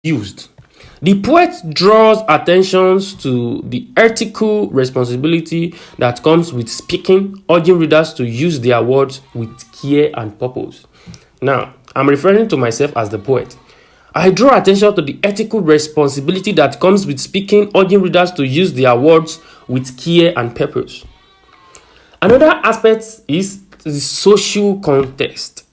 used. The poet draws attention to the ethical responsibility that comes with speaking, urging readers to use their words with care and purpose. Now, I'm referring to myself as the poet. I draw attention to the ethical responsibility that comes with speaking, urging readers to use their words with care and purpose. Another aspect is the social context.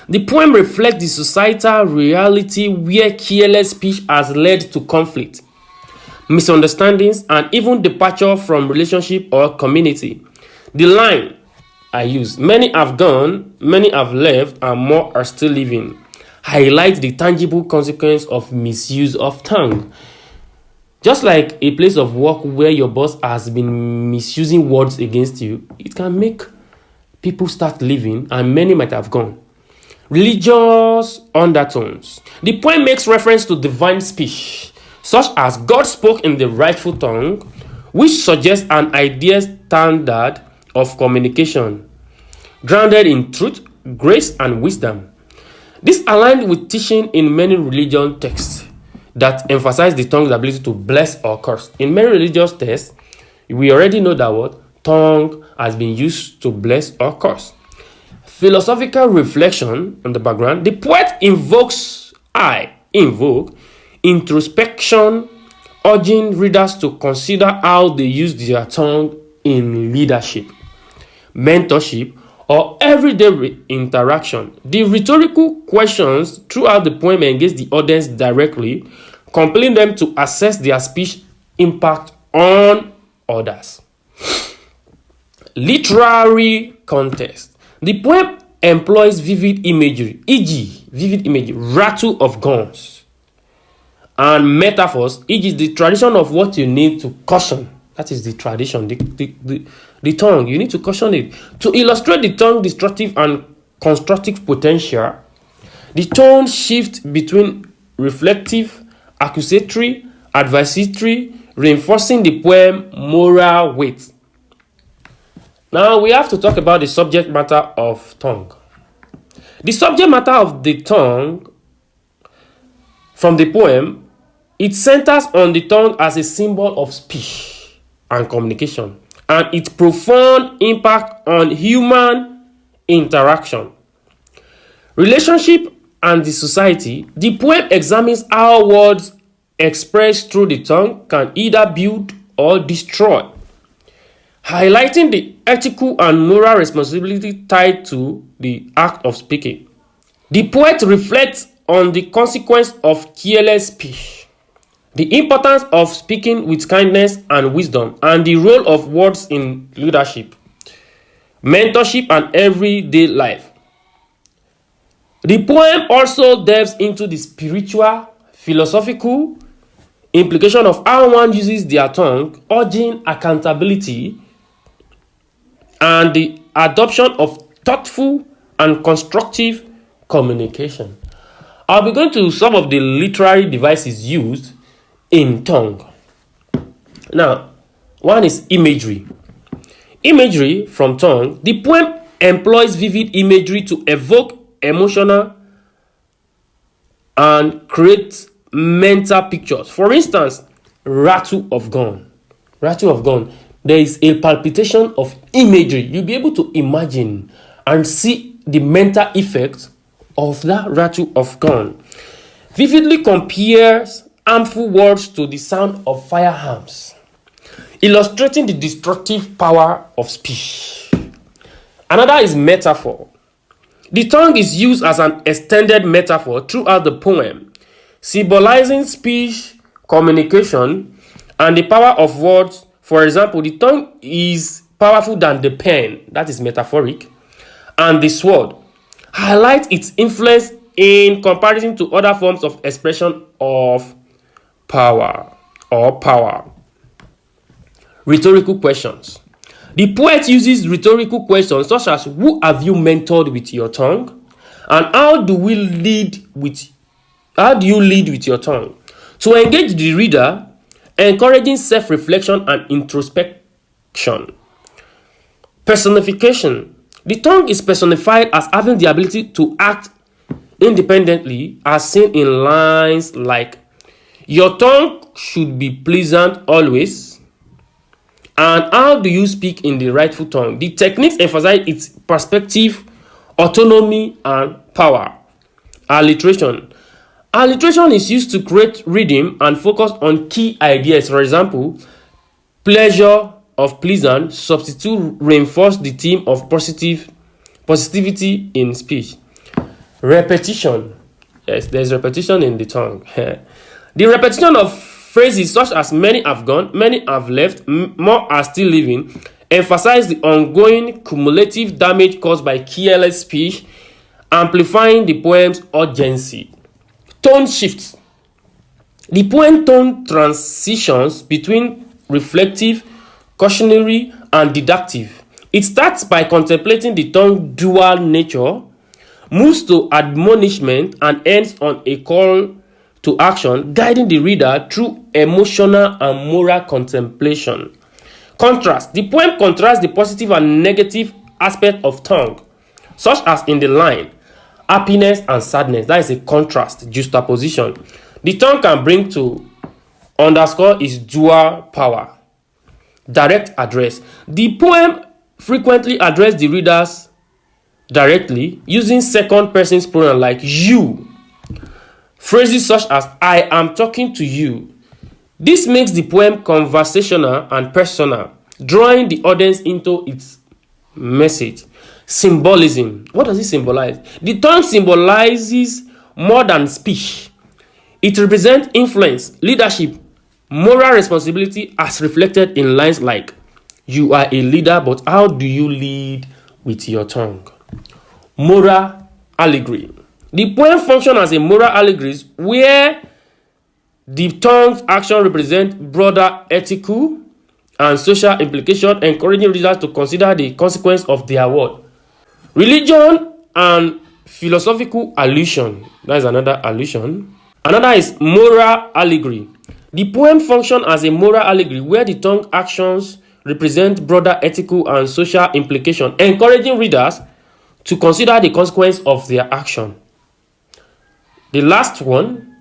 The poem reflects the societal reality where careless speech has led to conflict, misunderstandings, and even departure from relationship or community. The line I use, "Many have gone, many have left, and more are still living," highlights the tangible consequence of misuse of tongue. Just like a place of work where your boss has been misusing words against you, it can make people start leaving, and many might have gone. Religious undertones. The poem makes reference to divine speech, such as God spoke in the rightful tongue, which suggests an ideal standard of communication, grounded in truth, grace, and wisdom. This aligned with teaching in many religious texts that emphasize the tongue's ability to bless or curse. In many religious texts, we already know that what tongue has been used to bless or curse. Philosophical reflection on the background. The poet invoke introspection, urging readers to consider how they use their tongue in leadership, mentorship, or everyday interaction. The rhetorical questions throughout the poem engage the audience directly, compelling them to assess their speech impact on others. Literary context. The poem employs vivid imagery, e.g., vivid imagery, rattle of guns, and metaphors, e.g., the tradition of what you need to caution. That is the tradition, the tongue. You need to caution it. To illustrate the tongue destructive and constructive potential, the tone shifts between reflective, accusatory, advisatory, reinforcing the poem moral weight. Now we have to talk about the subject matter of tongue. The subject matter of the tongue from the poem, it centers on the tongue as a symbol of speech and communication, and its profound impact on human interaction, relationship, and the society. The poem examines how words expressed through the tongue can either build or destroy, highlighting the ethical and moral responsibility tied to the act of speaking. The poet reflects on the consequence of careless speech, the importance of speaking with kindness and wisdom, and the role of words in leadership, mentorship, and everyday life. The poem also delves into the spiritual, philosophical implication of how one uses their tongue, urging accountability and the adoption of thoughtful and constructive communication. I'll be going to some of the literary devices used in tongue. Now, one is imagery. Imagery from tongue. The poem employs vivid imagery to evoke emotional and create mental pictures. For instance, rattle of gun. Rattle of gun. There is a palpitation of imagery. You'll be able to imagine and see the mental effect of that rattle of gun. Vividly compares harmful words to the sound of firearms, illustrating the destructive power of speech. Another is metaphor. The tongue is used as an extended metaphor throughout the poem, symbolizing speech, communication, and the power of words. For example, the tongue is powerful than the pen, that is metaphoric, and the sword. Highlight its influence in comparison to other forms of expression of power or power. Rhetorical questions. The poet uses rhetorical questions such as, who have you mentored with your tongue? And how do you lead with your tongue? To engage the reader, encouraging self-reflection and introspection. Personification. The tongue is personified as having the ability to act independently, as seen in lines like, Your tongue should be pleasant always. And how do you speak in the rightful tongue? The techniques emphasize its perspective, autonomy, and power. Alliteration. Alliteration is used to create rhythm and focus on key ideas. For example, pleasure of pleasant substitute reinforce the theme of positivity in speech. Repetition. Yes, there's repetition in the tongue. The repetition of phrases such as many have gone, many have left, more are still living emphasize the ongoing cumulative damage caused by careless speech, amplifying the poem's urgency. Tone shifts. The poem tone transitions between reflective, cautionary, and didactic. It starts by contemplating the tongue's dual nature, moves to admonishment, and ends on a call to action, guiding the reader through emotional and moral contemplation. Contrast. The poem contrasts the positive and negative aspect of tongue, such as in the line, happiness and sadness. That is a contrast, juxtaposition. The tongue can bring to underscore its dual power. Direct address. The poem frequently addresses the readers directly using second person pronoun like you. Phrases such as I am talking to you. This makes the poem conversational and personal, drawing the audience into its message. Symbolism. What does it symbolize? The tongue symbolizes more than speech. It represents influence, leadership, moral responsibility as reflected in lines like, you are a leader, but how do you lead with your tongue? Moral allegory. The poem functions as a moral allegory where the tongue's action represents broader ethical and social implications, encouraging readers to consider the consequence of their word. Religion and philosophical allusion. That is another allusion. Another is moral allegory. The poem functions as a moral allegory where the tongue actions represent broader ethical and social implications, encouraging readers to consider the consequence of their action. The last one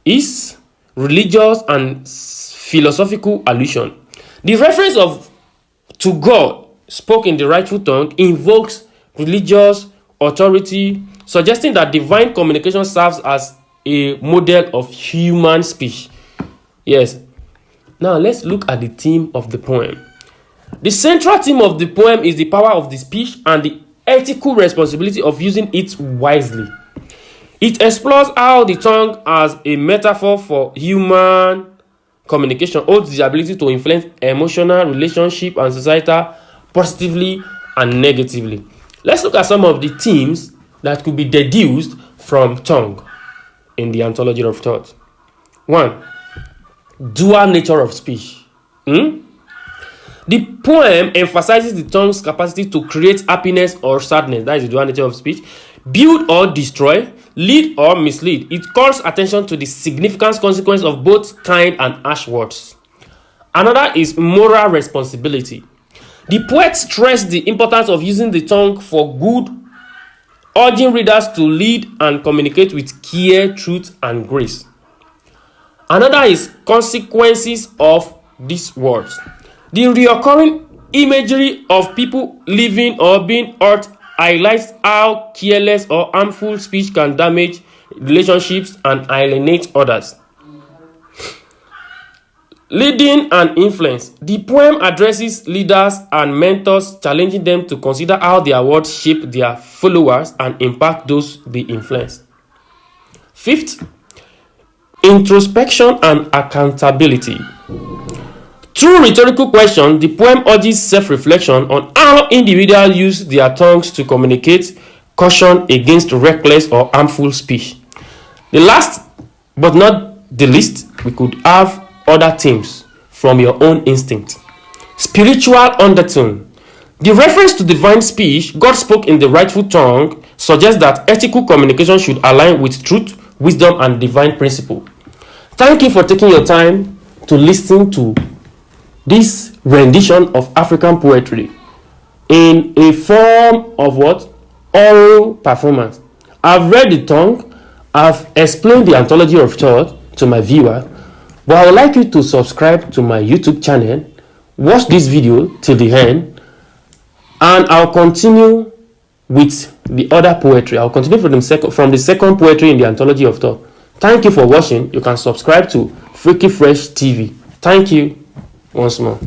is religious and philosophical allusion. The reference to God spoke in the rightful tongue invokes religious authority, suggesting that divine communication serves as a model of human speech. Yes. Now let's look at the theme of the poem. The central theme of the poem is the power of the speech and the ethical responsibility of using it wisely. It explores how the tongue as a metaphor for human communication holds the ability to influence emotional, relationship, and society positively and negatively. Let's look at some of the themes that could be deduced from tongue in the Anthology of Thought. 1. Dual nature of speech. The poem emphasizes the tongue's capacity to create happiness or sadness. That is the dual nature of speech. Build or destroy, lead or mislead. It calls attention to the significant consequence of both kind and harsh words. Another is moral responsibility. The poet stressed the importance of using the tongue for good, urging readers to lead and communicate with care, truth, and grace. Another is consequences of these words. The recurring imagery of people living or being hurt highlights how careless or harmful speech can damage relationships and alienate others. Leading and influence. The poem addresses leaders and mentors, challenging them to consider how their words shape their followers and impact those they influence. 5th, introspection and accountability. Through rhetorical questions, the poem urges self-reflection on how individuals use their tongues to communicate, caution against reckless or harmful speech. The last but not the least, we could have other themes from your own instinct. Spiritual undertone. The reference to divine speech, God spoke in the rightful tongue, suggests that ethical communication should align with truth, wisdom, and divine principle. Thank you for taking your time to listen to this rendition of African poetry in a form of what? Oral performance. I've read the tongue, I've explained the Anthology of Thought to my viewer, But I would like you to subscribe to my YouTube channel, watch this video till the end, and I'll continue with the other poetry. I'll continue from the second poetry in the Anthology of Thought. Thank you for watching. You can subscribe to Freaky Fresh TV. Thank you once more.